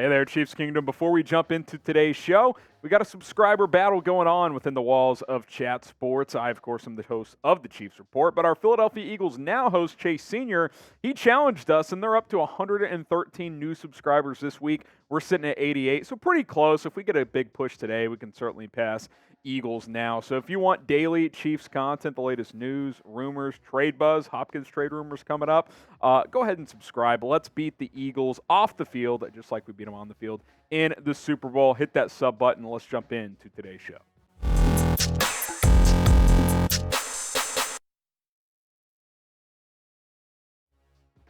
Hey there, Chiefs Kingdom. Before we jump into today's show, we got a subscriber battle going on within the walls of Chat Sports. I, of course, am the host of the Chiefs Report, but our Philadelphia Eagles now host Chase Sr. He challenged us, and they're up to 113 new subscribers this week. We're sitting at 88, so pretty close. If we get a big push today, we can certainly pass Eagles now. So if you want daily Chiefs content, the latest news, rumors, trade buzz, Hopkins trade rumors coming up, go ahead and subscribe. Let's beat the Eagles off the field, just like we beat them on the field in the Super Bowl. Hit that sub button. Let's jump into today's show.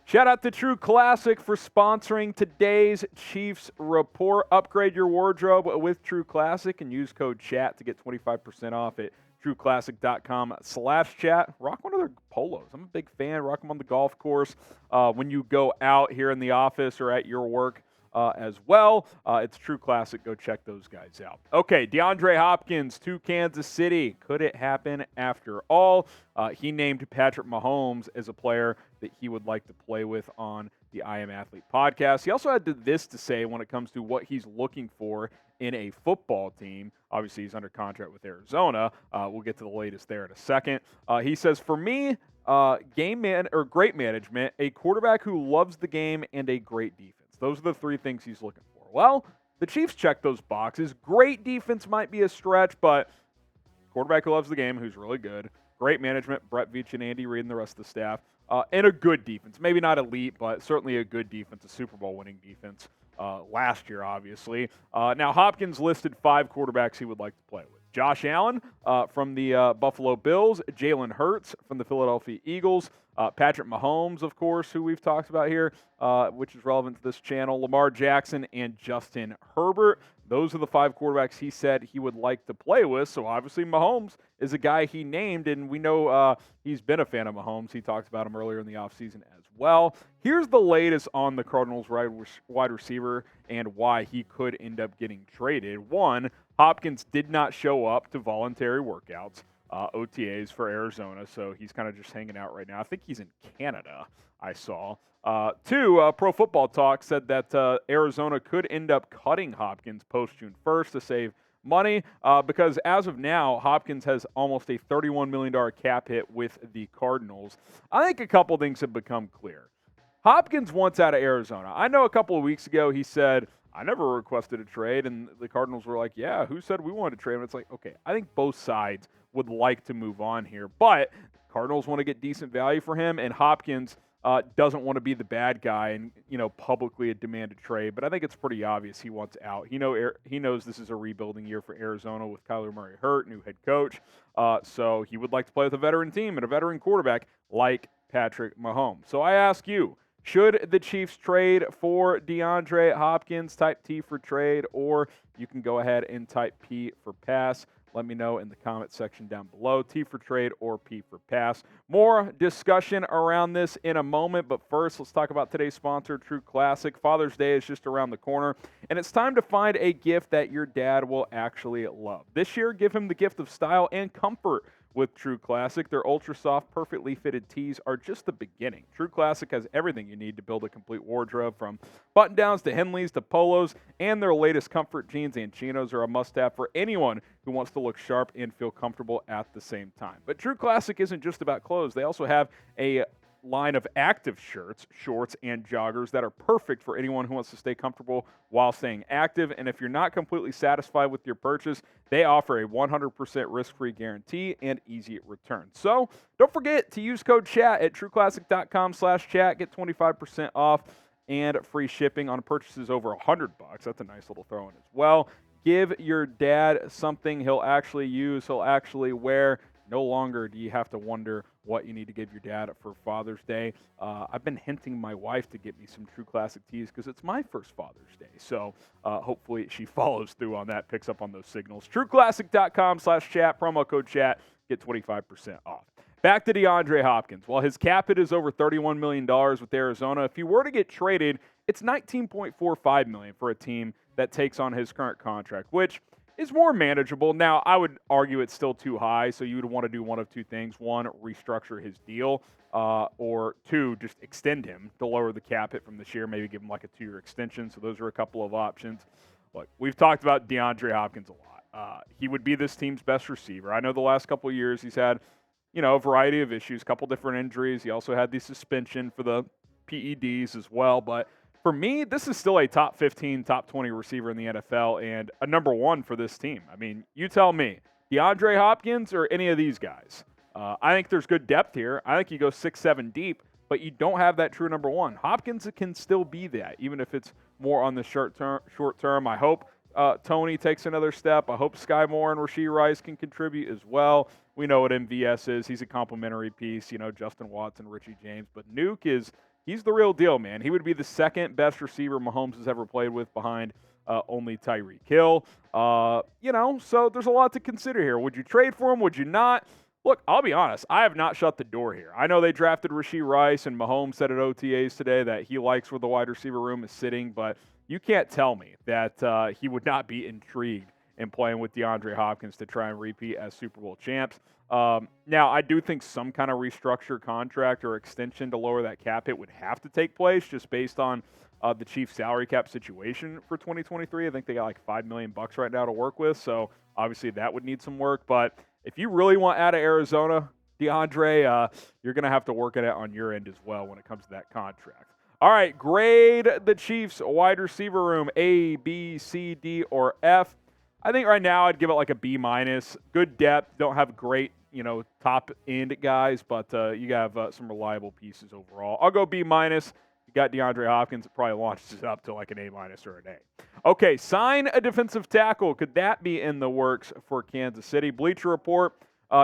Shout out to True Classic for sponsoring today's Chiefs Report. Upgrade your wardrobe with True Classic and use code CHAT to get 25% off at trueclassic.com/chat. Rock one of their polos. I'm a big fan. Rock them on the golf course when you go out here in the office or at your work as well. It's True Classic. Go check those guys out. Okay, DeAndre Hopkins to Kansas City. Could it happen after all? He named Patrick Mahomes as a player that he would like to play with on the I Am Athlete podcast. He also had this to say when it comes to what he's looking for in a football team. Obviously, he's under contract with Arizona. We'll get to the latest there in a second. He says, for me, great management, a quarterback who loves the game, and a great defense. Those are the three things he's looking for. Well, the Chiefs check those boxes. Great defense might be a stretch, but quarterback who loves the game, who's really good. Great management, Brett Veach and Andy Reid and the rest of the staff. And a good defense. Maybe not elite, but certainly a good defense, a Super Bowl winning defense last year, obviously. Now, Hopkins listed 5 quarterbacks he would like to play with. Josh Allen from the Buffalo Bills, Jalen Hurts from the Philadelphia Eagles, Patrick Mahomes, of course, who we've talked about here, which is relevant to this channel, Lamar Jackson, and Justin Herbert. Those are the 5 quarterbacks he said he would like to play with. So obviously Mahomes is a guy he named, and we know he's been a fan of Mahomes. He talked about him earlier in the offseason as well. Here's the latest on the Cardinals wide receiver and why he could end up getting traded. 1, Hopkins did not show up to voluntary workouts, OTAs for Arizona, so he's kind of just hanging out right now. I think he's in Canada, I saw. 2, Pro Football Talk said that Arizona could end up cutting Hopkins post-June 1st to save money because as of now, Hopkins has almost a $31 million cap hit with the Cardinals. I think a couple things have become clear. Hopkins wants out of Arizona. I know a couple of weeks ago he said, I never requested a trade, and the Cardinals were like, yeah, who said we wanted to trade him? It's like, okay, I think both sides would like to move on here, but Cardinals want to get decent value for him, and Hopkins doesn't want to be the bad guy and, publicly demand a trade. But I think it's pretty obvious he wants out. He knows this is a rebuilding year for Arizona with Kyler Murray hurt, new head coach. So he would like to play with a veteran team and a veteran quarterback like Patrick Mahomes. So I ask you, should the Chiefs trade for DeAndre Hopkins? Type T for trade, or you can go ahead and type P for pass. Let me know in the comment section down below. T for trade or P for pass. More discussion around this in a moment, but first, let's talk about today's sponsor, True Classic. Father's Day is just around the corner, and it's time to find a gift that your dad will actually love. This year, give him the gift of style and comfort with True Classic. Their ultra soft, perfectly fitted tees are just the beginning. True Classic has everything you need to build a complete wardrobe, from button-downs to Henleys to polos, and their latest comfort jeans and chinos are a must-have for anyone who wants to look sharp and feel comfortable at the same time. But True Classic isn't just about clothes. They also have a line of active shirts, shorts, and joggers that are perfect for anyone who wants to stay comfortable while staying active. And if you're not completely satisfied with your purchase, they offer a 100% risk-free guarantee and easy return. So don't forget to use code CHAT at trueclassic.com/chat. Get 25% off and free shipping on purchases over $100. That's a nice little throw in as well. Give your dad something he'll actually use, he'll actually wear. No longer do you have to wonder what you need to give your dad for Father's Day. I've been hinting my wife to get me some True Classic tees because it's my first Father's Day. So hopefully she follows through on that, picks up on those signals. TrueClassic.com/chat, promo code chat, get 25% off. Back to DeAndre Hopkins. While his cap hit is over $31 million with Arizona, if he were to get traded, it's $19.45 million for a team that takes on his current contract, which is more manageable. Now, I would argue it's still too high, so you would want to do one of two things. One, restructure his deal, or two, just extend him to lower the cap hit from this year, maybe give him like a 2-year extension. So those are a couple of options. Look, we've talked about DeAndre Hopkins a lot. He would be this team's best receiver. I know the last couple of years he's had, a variety of issues, a couple different injuries. He also had the suspension for the PEDs as well, but for me, this is still a top 15, top 20 receiver in the NFL and a number one for this team. I mean, you tell me, DeAndre Hopkins or any of these guys? I think there's good depth here. I think you go 6-7 deep, but you don't have that true number one. Hopkins can still be that, even if it's more on the short term. I hope Tony takes another step. I hope Sky Moore and Rashee Rice can contribute as well. We know what MVS is. He's a complimentary piece, Justin Watson, Richie James. But Nuke he's the real deal, man. He would be the second best receiver Mahomes has ever played with behind only Tyreek Hill. So there's a lot to consider here. Would you trade for him? Would you not? Look, I'll be honest. I have not shut the door here. I know they drafted Rashee Rice, and Mahomes said at OTAs today that he likes where the wide receiver room is sitting, but you can't tell me that he would not be intrigued in playing with DeAndre Hopkins to try and repeat as Super Bowl champs. Now, I do think some kind of restructure contract or extension to lower that cap hit would have to take place just based on the Chiefs' salary cap situation for 2023. I think they got like $5 million right now to work with, so obviously that would need some work. But if you really want out of Arizona, DeAndre, you're going to have to work at it on your end as well when it comes to that contract. All right, grade the Chiefs wide receiver room, A, B, C, D, or F. I think right now I'd give it like a B-. Good depth, don't have great, top-end guys, but you have some reliable pieces overall. I'll go B-. You got DeAndre Hopkins, it probably launches it up to like an A- or an A. Okay, sign a defensive tackle. Could that be in the works for Kansas City? Bleacher Report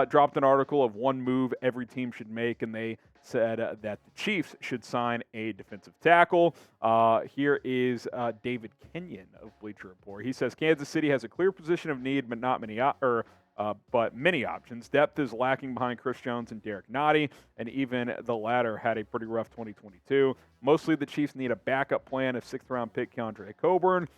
dropped an article of one move every team should make, and they said that the Chiefs should sign a defensive tackle. Here is David Kenyon of Bleacher Report. He says Kansas City has a clear position of need, but not many but many options. Depth is lacking behind Chris Jones and Derek Nottie, and even the latter had a pretty rough 2022. Mostly the Chiefs need a backup plan if 6th-round pick Keandre Coburn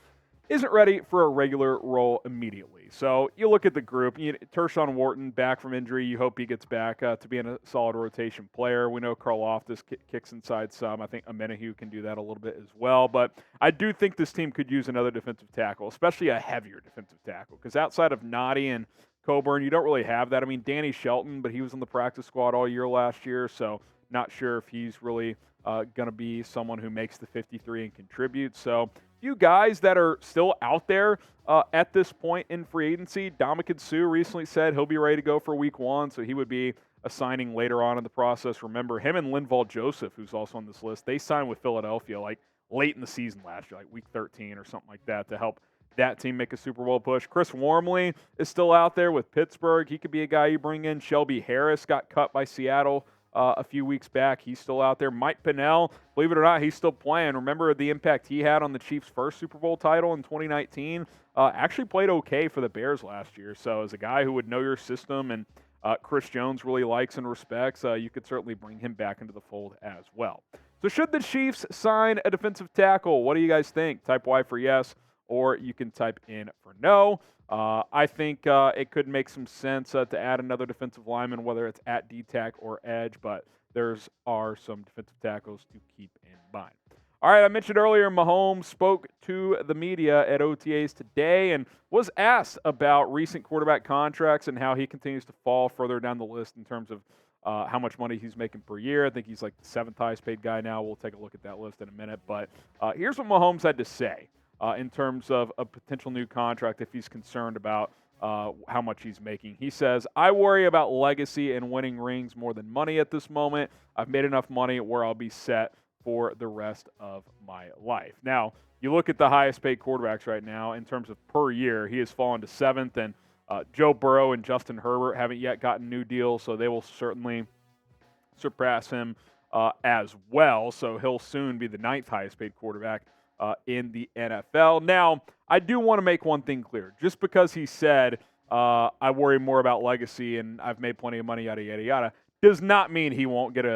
isn't ready for a regular role immediately. So you look at the group. Tershawn Wharton back from injury. You hope he gets back to being a solid rotation player. We know Karlaftis kicks inside some. I think Amenahu can do that a little bit as well. But I do think this team could use another defensive tackle, especially a heavier defensive tackle, because outside of Nottie and Coburn, you don't really have that. I mean, Danny Shelton, but he was on the practice squad all year last year, so not sure if he's really going to be someone who makes the 53 and contributes. So few guys that are still out there at this point in free agency. Ndamukong Suh recently said he'll be ready to go for week 1, so he would be a signing later on in the process. Remember, him and Linval Joseph, who's also on this list, they signed with Philadelphia like late in the season last year, like week 13 or something like that, to help that team make a Super Bowl push. Chris Wormley is still out there with Pittsburgh. He could be a guy you bring in. Shelby Harris got cut by Seattle a few weeks back. He's still out there. Mike Pennel, believe it or not, he's still playing. Remember the impact he had on the Chiefs' first Super Bowl title in 2019? Actually played okay for the Bears last year. So as a guy who would know your system and Chris Jones really likes and respects, you could certainly bring him back into the fold as well. So should the Chiefs sign a defensive tackle? What do you guys think? Type Y for yes, or you can type in for no. I think it could make some sense to add another defensive lineman, whether it's at D-tack or edge, but are some defensive tackles to keep in mind. All right, I mentioned earlier Mahomes spoke to the media at OTAs today and was asked about recent quarterback contracts and how he continues to fall further down the list in terms of how much money he's making per year. I think he's like the 7th highest paid guy now. We'll take a look at that list in a minute. But here's what Mahomes had to say in terms of a potential new contract if he's concerned about how much he's making. He says, I worry about legacy and winning rings more than money at this moment. I've made enough money where I'll be set for the rest of my life. Now, you look at the highest paid quarterbacks right now in terms of per year, he has fallen to 7th, and Joe Burrow and Justin Herbert haven't yet gotten new deals, so they will certainly surpass him as well. So he'll soon be the 9th highest paid quarterback in the NFL. Now, I do want to make one thing clear. Just because he said, I worry more about legacy and I've made plenty of money, yada, yada, yada, does not mean he won't get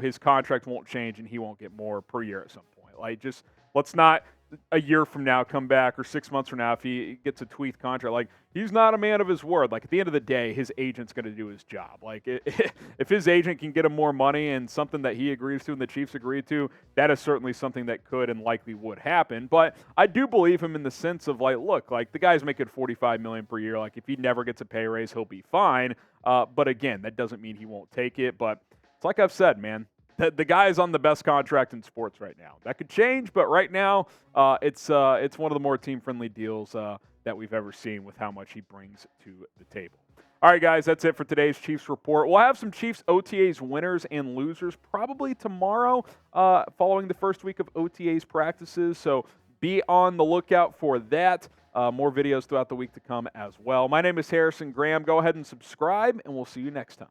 his contract won't change and he won't get more per year at some point. Like, just let's not a year from now come back, or 6 months from now if he gets a tweaked contract. Like, he's not a man of his word. Like, at the end of the day, his agent's going to do his job. Like, if his agent can get him more money and something that he agrees to and the Chiefs agree to, that is certainly something that could and likely would happen. But I do believe him in the sense of, like, look, like, the guy's making $45 million per year. Like, if he never gets a pay raise, he'll be fine. But again, that doesn't mean he won't take it. But it's like I've said, man. The guy is on the best contract in sports right now. That could change, but right now, it's one of the more team-friendly deals that we've ever seen with how much he brings to the table. All right, guys, that's it for today's Chiefs Report. We'll have some Chiefs OTAs winners and losers probably tomorrow following the first week of OTAs practices, so be on the lookout for that. More videos throughout the week to come as well. My name is Harrison Graham. Go ahead and subscribe, and we'll see you next time.